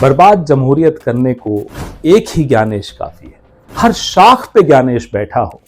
बर्बाद जमहूरियत करने को एक ही ज्ञानेश काफी है। हर शाख पे ज्ञानेश बैठा हो,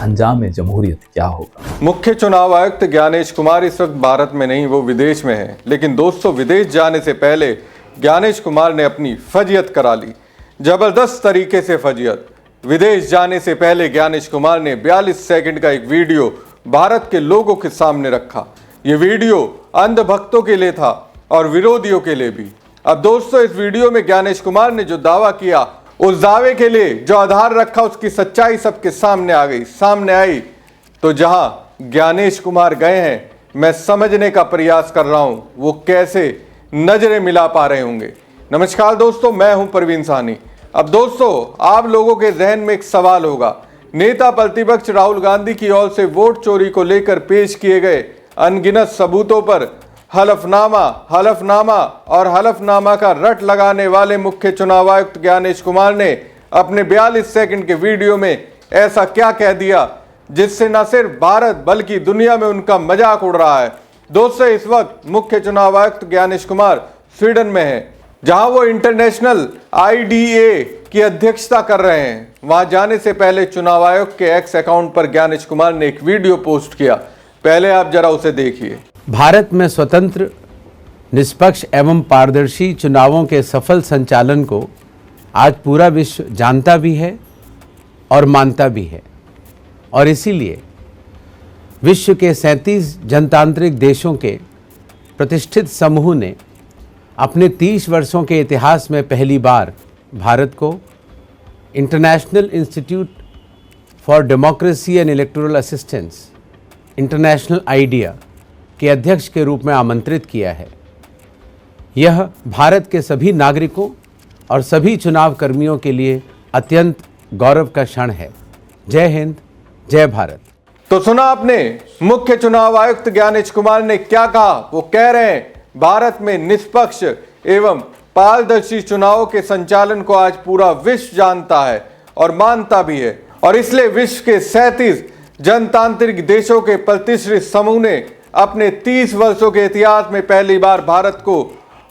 अंजाम जमहूरियत क्या होगा। मुख्य चुनाव आयुक्त ज्ञानेश कुमार इस वक्त भारत में नहीं, वो विदेश में है। लेकिन दोस्तों, विदेश जाने से पहले ज्ञानेश कुमार ने अपनी फजियत करा ली, जबरदस्त तरीके से फजियत। विदेश जाने से पहले ज्ञानेश कुमार ने 42 सेकंड का एक वीडियो भारत के लोगों के सामने रखा। ये वीडियो अंधभक्तों के लिए था और विरोधियों के लिए भी। अब दोस्तों, इस वीडियो में ज्ञानेश कुमार ने जो दावा किया, उस दावे के लिए जो आधार रखा, उसकी सच्चाई सबके सामने आई। तो जहां ज्ञानेश कुमार गए हैं, मैं समझने का प्रयास कर रहा हूं वो कैसे नजरें मिला पा रहे होंगे। नमस्कार दोस्तों, मैं हूं परवीन साहनी। अब दोस्तों, आप लोगों के जहन में एक सवाल होगा, नेता प्रतिपक्ष राहुल गांधी की ओर से वोट चोरी को लेकर पेश किए गए अनगिनत सबूतों पर हलफनामा का रट लगाने वाले मुख्य चुनाव आयुक्त ज्ञानेश कुमार ने अपने 42 सेकंड के वीडियो में ऐसा क्या कह दिया जिससे न सिर्फ भारत बल्कि दुनिया में उनका मजाक उड़ रहा है। दोस्तों, इस वक्त मुख्य चुनाव आयुक्त ज्ञानेश कुमार स्वीडन में है, जहां वो इंटरनेशनल IDA की अध्यक्षता कर रहे हैं। वहां जाने से पहले चुनाव आयोग के एक्स अकाउंट पर ज्ञानेश कुमार ने एक वीडियो पोस्ट किया। पहले आप जरा उसे देखिए। भारत में स्वतंत्र, निष्पक्ष एवं पारदर्शी चुनावों के सफल संचालन को आज पूरा विश्व जानता भी है और मानता भी है, और इसीलिए विश्व के 37 जनतांत्रिक देशों के प्रतिष्ठित समूह ने अपने 30 वर्षों के इतिहास में पहली बार भारत को international institute for democracy and electoral assistance international IDEA के अध्यक्ष के रूप में आमंत्रित किया है। यह भारत के सभी नागरिकों और सभी चुनाव कर्मियों के लिए अत्यंत गौरव का क्षण है। जय हिंद, जय भारत। तो सुना आपने मुख्य चुनाव आयुक्त ज्ञानेश कुमार ने क्या कहा। वो कह रहे हैं भारत में निष्पक्ष एवं पारदर्शी चुनावों के संचालन को आज पूरा विश्व जानता है और मानता भी है, और इसलिए विश्व के 37 जनतांत्रिक देशों के प्रतिष्ठित समूह ने अपने 30 वर्षों के इतिहास में पहली बार भारत को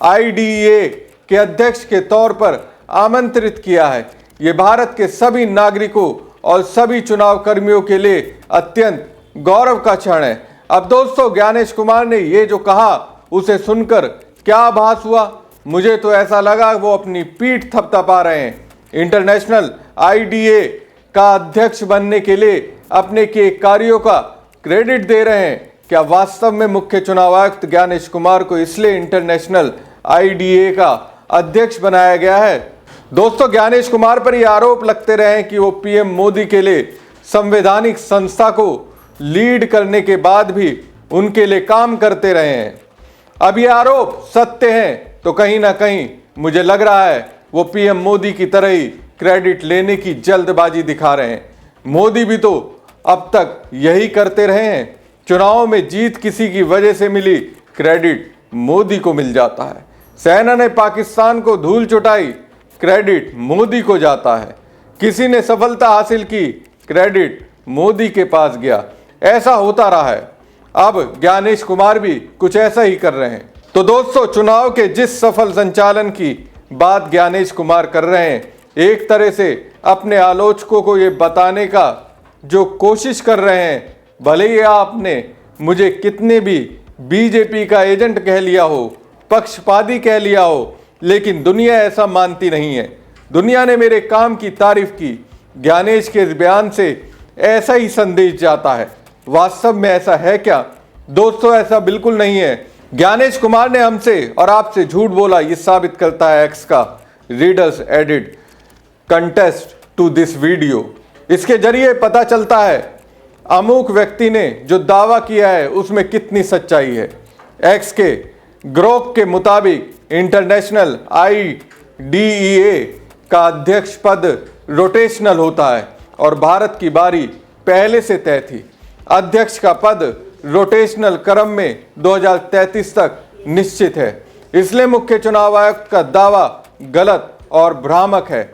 IDA के अध्यक्ष के तौर पर आमंत्रित किया है। ये भारत के सभी नागरिकों और सभी चुनाव कर्मियों के लिए अत्यंत गौरव का क्षण है। अब दोस्तों, ज्ञानेश कुमार ने ये जो कहा, उसे सुनकर क्या आभास हुआ? मुझे तो ऐसा लगा वो अपनी पीठ थपथपा रहे हैं। इंटरनेशनल IDA का अध्यक्ष बनने के लिए अपने किए कार्यों का क्रेडिट दे रहे हैं। क्या वास्तव में मुख्य चुनाव आयुक्त ज्ञानेश कुमार को इसलिए इंटरनेशनल IDA का अध्यक्ष बनाया गया है? दोस्तों, ज्ञानेश कुमार पर यह आरोप लगते रहे कि वो PM मोदी के लिए संवैधानिक संस्था को लीड करने के बाद भी उनके लिए काम करते रहे हैं। अब ये आरोप सत्य हैं तो कहीं ना कहीं मुझे लग रहा है वो PM मोदी की तरह ही क्रेडिट लेने की जल्दबाजी दिखा रहे हैं। मोदी भी तो अब तक यही करते रहे हैं। चुनावों में जीत किसी की वजह से मिली, क्रेडिट मोदी को मिल जाता है। सेना ने पाकिस्तान को धूल चुटाई, क्रेडिट मोदी को जाता है। किसी ने सफलता हासिल की, क्रेडिट मोदी के पास गया। ऐसा होता रहा है। अब ज्ञानेश कुमार भी कुछ ऐसा ही कर रहे हैं। तो दोस्तों, चुनाव के जिस सफल संचालन की बात ज्ञानेश कुमार कर रहे हैं, एक तरह से अपने आलोचकों को ये बताने का जो कोशिश कर रहे हैं, भले ही आपने मुझे कितने भी BJP का एजेंट कह लिया हो, पक्षपाती कह लिया हो, लेकिन दुनिया ऐसा मानती नहीं है। दुनिया ने मेरे काम की तारीफ की। ज्ञानेश के इस बयान से ऐसा ही संदेश जाता है। वास्तव में ऐसा है क्या? दोस्तों, ऐसा बिल्कुल नहीं है। ज्ञानेश कुमार ने हमसे और आपसे झूठ बोला, ये साबित करता है एक्स का readers edit contest to this video. इसके जरिए पता चलता है अमुक व्यक्ति ने जो दावा किया है उसमें कितनी सच्चाई है। एक्स के ग्रोक के मुताबिक इंटरनेशनल IDEA का अध्यक्ष पद रोटेशनल होता है और भारत की बारी पहले से तय थी। अध्यक्ष का पद रोटेशनल क्रम में 2033 तक निश्चित है। इसलिए मुख्य चुनाव आयुक्त का दावा गलत और भ्रामक है।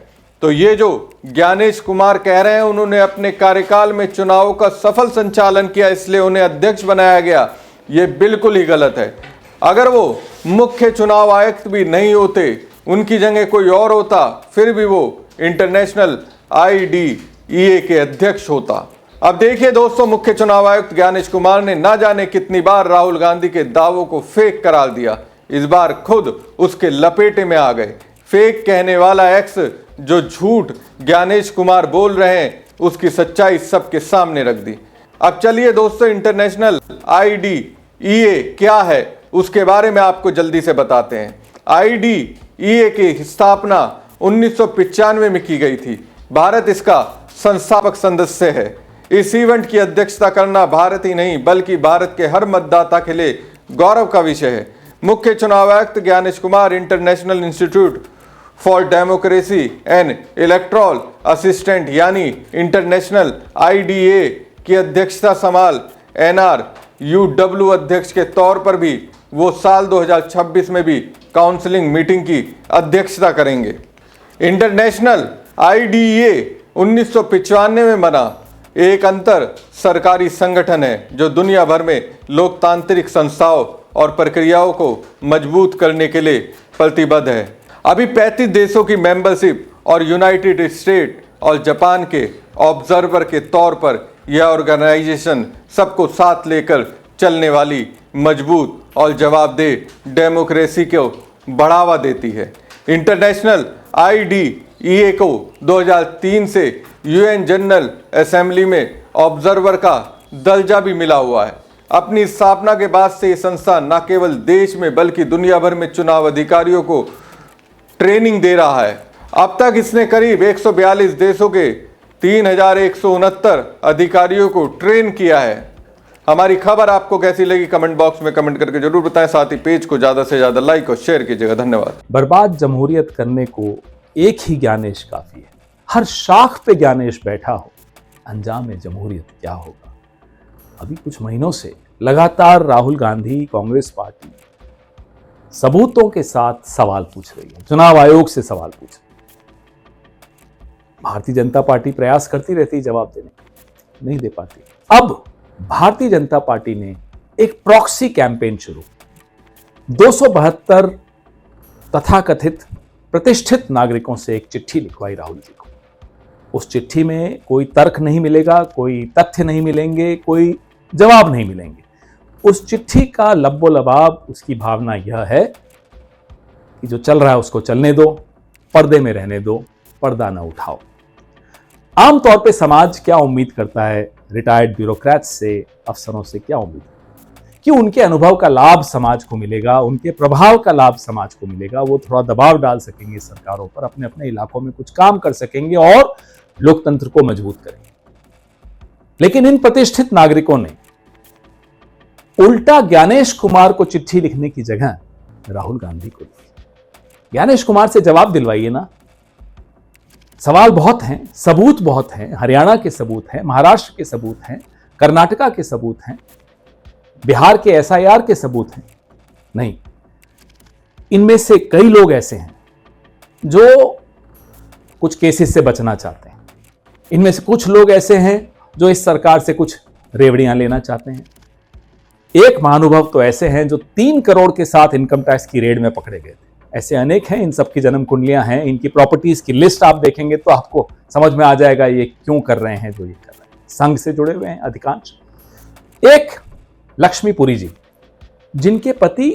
तो ये जो ज्ञानेश कुमार कह रहे हैं, उन्होंने अपने कार्यकाल में चुनावों का सफल संचालन किया इसलिए उन्हें अध्यक्ष बनाया गया, ये बिल्कुल ही गलत है। अगर वो मुख्य चुनाव आयुक्त भी नहीं होते उनकी जगह कोई और होता फिर भी वो इंटरनेशनल IDEA के अध्यक्ष होता। अब देखिए दोस्तों, मुख्य चुनाव आयुक्त ज्ञानेश कुमार ने ना जाने कितनी बार राहुल गांधी के दावों को फेक करार दिया। इस बार खुद उसके लपेटे में आ गए। फेक कहने वाला एक्स जो झूठ ज्ञानेश कुमार बोल रहे हैं उसकी सच्चाई सबके सामने रख दी। अब चलिए दोस्तों, इंटरनेशनल IDEA क्या है उसके बारे में आपको जल्दी से बताते हैं। IDEA की स्थापना 1995 में की गई थी। भारत इसका संस्थापक सदस्य है। इस इवेंट की अध्यक्षता करना भारत ही नहीं बल्कि भारत के हर मतदाता के लिए गौरव का विषय है। मुख्य चुनाव आयुक्त Gyanesh Kumar international institute for democracy and electoral assistant यानी इंटरनेशनल IDEA की अध्यक्षता संभाल NRUW अध्यक्ष के तौर पर भी वो साल 2026 में भी काउंसलिंग मीटिंग की अध्यक्षता करेंगे। इंटरनेशनल IDEA 1995 में बना एक अंतर सरकारी संगठन है जो दुनिया भर में लोकतांत्रिक संस्थाओं और प्रक्रियाओं को मजबूत करने के लिए प्रतिबद्ध है। अभी 35 देशों की मेंबरशिप और यूनाइटेड स्टेट और जापान के ऑब्जर्वर के तौर पर यह ऑर्गेनाइजेशन सबको साथ लेकर चलने वाली मजबूत और जवाबदेह डेमोक्रेसी को बढ़ावा देती है। इंटरनेशनल IDEA को 2003 से UN जनरल असेंबली में ऑब्जर्वर का दर्जा भी मिला हुआ है। अपनी स्थापना के बाद से ये संस्था न केवल देश में बल्कि दुनिया भर में चुनाव अधिकारियों को ट्रेनिंग दे रहा है। अब तक इसने करीब 142 देशों के 3169 अधिकारियों को ट्रेन किया है। हमारी खबर आपको कैसी लगी कमेंट बॉक्स में कमेंट करके जरूर बताएं। साथ ही पेज को ज्यादा से ज्यादा लाइक और शेयर कीजिएगा। धन्यवाद। बर्बाद जमहूरियत करने को एक ही ज्ञानेश काफी है। हर शाख पे ज्ञानेश बैठा हो, अंजाम जमहूरियत क्या होगा। अभी कुछ महीनों से लगातार राहुल गांधी कांग्रेस पार्टी सबूतों के साथ सवाल पूछ रही है, चुनाव आयोग से सवाल पूछ रही है। भारतीय जनता पार्टी प्रयास करती रहती है जवाब देने का, नहीं दे पाती। अब भारतीय जनता पार्टी ने एक प्रॉक्सी कैंपेन शुरू, 272 तथाकथित प्रतिष्ठित नागरिकों से एक चिट्ठी लिखवाई राहुल जी को। उस चिट्ठी में कोई तर्क नहीं मिलेगा, कोई तथ्य नहीं मिलेंगे, कोई जवाब नहीं मिलेंगे। उस चिट्ठी का लब्बो लबाब, उसकी भावना यह है कि जो चल रहा है उसको चलने दो, पर्दे में रहने दो, पर्दा ना उठाओ। आमतौर पे समाज क्या उम्मीद करता है रिटायर्ड ब्यूरोक्रेट्स से, अफसरों से क्या उम्मीद कि उनके अनुभव का लाभ समाज को मिलेगा, उनके प्रभाव का लाभ समाज को मिलेगा, वो थोड़ा दबाव डाल सकेंगे सरकारों पर, अपने अपने इलाकों में कुछ काम कर सकेंगे और लोकतंत्र को मजबूत करेंगे। लेकिन इन प्रतिष्ठित नागरिकों ने उल्टा ज्ञानेश कुमार को चिट्ठी लिखने की जगह राहुल गांधी को लिखी। ज्ञानेश कुमार से जवाब दिलवाइए ना। सवाल बहुत हैं, सबूत बहुत हैं, हरियाणा के सबूत हैं, महाराष्ट्र के सबूत हैं, कर्नाटका के सबूत हैं, बिहार के SIR के सबूत हैं। नहीं, इनमें से कई लोग ऐसे हैं जो कुछ केसेस से बचना चाहते हैं। इनमें से कुछ लोग ऐसे हैं जो इस सरकार से कुछ रेवड़ियां लेना चाहते हैं। एक महानुभव तो ऐसे हैं जो 3 करोड़ के साथ इनकम टैक्स की रेड में पकड़े गए थे। ऐसे अनेक हैं, इन सबकी जन्म कुंडलियां हैं, इनकी प्रॉपर्टीज की लिस्ट आप देखेंगे तो आपको समझ में आ जाएगा ये क्यों कर रहे हैं जो ये कर रहे हैं। संघ से जुड़े हुए हैं अधिकांश। एक लक्ष्मीपुरी जी, जिनके पति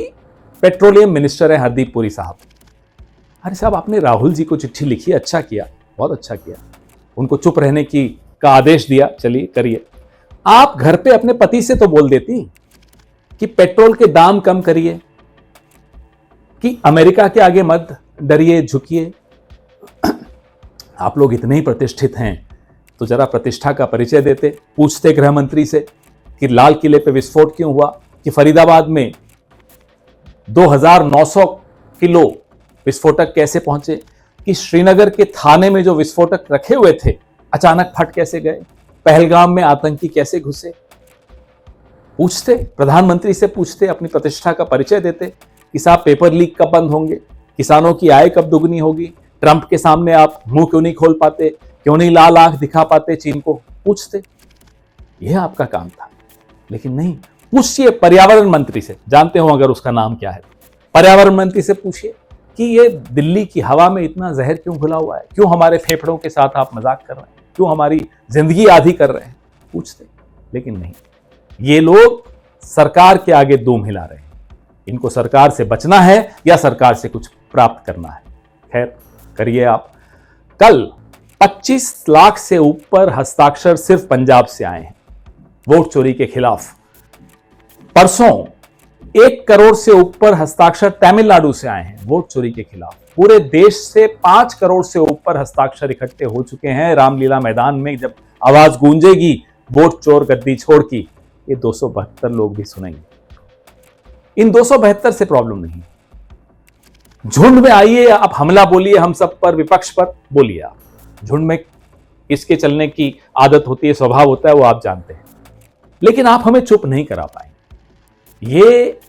पेट्रोलियम मिनिस्टर है हरदीप पुरी साहब। अरे साहब, आपने राहुल जी को चिट्ठी लिखी, अच्छा किया, बहुत अच्छा किया। उनको चुप रहने का आदेश दिया, चलिए करिए। आप घर पे अपने पति से तो बोल देती कि पेट्रोल के दाम कम करिए, कि अमेरिका के आगे मत डरिए झुकिए। आप लोग इतने ही प्रतिष्ठित हैं तो जरा प्रतिष्ठा का परिचय देते, पूछते गृह मंत्री से कि लाल किले पे विस्फोट क्यों हुआ, कि फरीदाबाद में 2900 किलो विस्फोटक कैसे पहुंचे, कि श्रीनगर के थाने में जो विस्फोटक रखे हुए थे अचानक फट कैसे गए, पहलगाम में आतंकी कैसे घुसे। पूछते, प्रधानमंत्री से पूछते, अपनी प्रतिष्ठा का परिचय देते कि साहब पेपर लीक कब बंद होंगे, किसानों की आय कब दुगनी होगी, ट्रंप के सामने आप मुंह क्यों नहीं खोल पाते, क्यों नहीं लाल आंख दिखा पाते चीन को। पूछते, यह आपका काम था। लेकिन नहीं, पूछिए पर्यावरण मंत्री से, जानते हो अगर उसका नाम क्या है, पर्यावरण मंत्री से पूछिए कि ये दिल्ली की हवा में इतना जहर क्यों घुला हुआ है, क्यों हमारे फेफड़ों के साथ आप मजाक कर रहे हैं, क्यों हमारी जिंदगी आधी कर रहे हैं, पूछते। लेकिन नहीं, ये लोग सरकार के आगे दूम हिला रहे हैं। इनको सरकार से बचना है या सरकार से कुछ प्राप्त करना है। खैर, करिए आप। कल 25 लाख से ऊपर हस्ताक्षर सिर्फ पंजाब से आए हैं वोट चोरी के खिलाफ। परसों 1 करोड़ से ऊपर हस्ताक्षर तमिलनाडु से आए हैं वोट चोरी के खिलाफ। पूरे देश से 5 करोड़ से ऊपर हस्ताक्षर इकट्ठे हो चुके हैं। रामलीला मैदान में जब आवाज गूंजेगी वोट चोर गद्दी छोड़ की, ये 272 लोग भी सुनेंगे। इन 272 से प्रॉब्लम नहीं। झुंड में आइए, आप हमला बोलिए हम सब पर, विपक्ष पर बोलिए। आप झुंड में किसके चलने की आदत होती है, स्वभाव होता है, वो आप जानते हैं। लेकिन आप हमें चुप नहीं करा पाएंगे। ये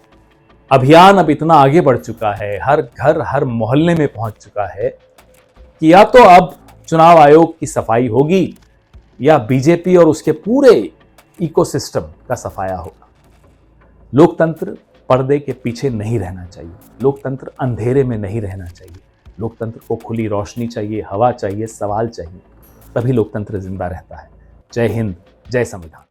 अभियान अब इतना आगे बढ़ चुका है, हर घर हर मोहल्ले में पहुंच चुका है कि या तो अब चुनाव आयोग की सफाई होगी या बीजेपी और उसके पूरे इकोसिस्टम का सफाया होगा। लोकतंत्र पर्दे के पीछे नहीं रहना चाहिए, लोकतंत्र अंधेरे में नहीं रहना चाहिए। लोकतंत्र को खुली रोशनी चाहिए, हवा चाहिए, सवाल चाहिए, तभी लोकतंत्र जिंदा रहता है। जय हिंद, जय संविधान।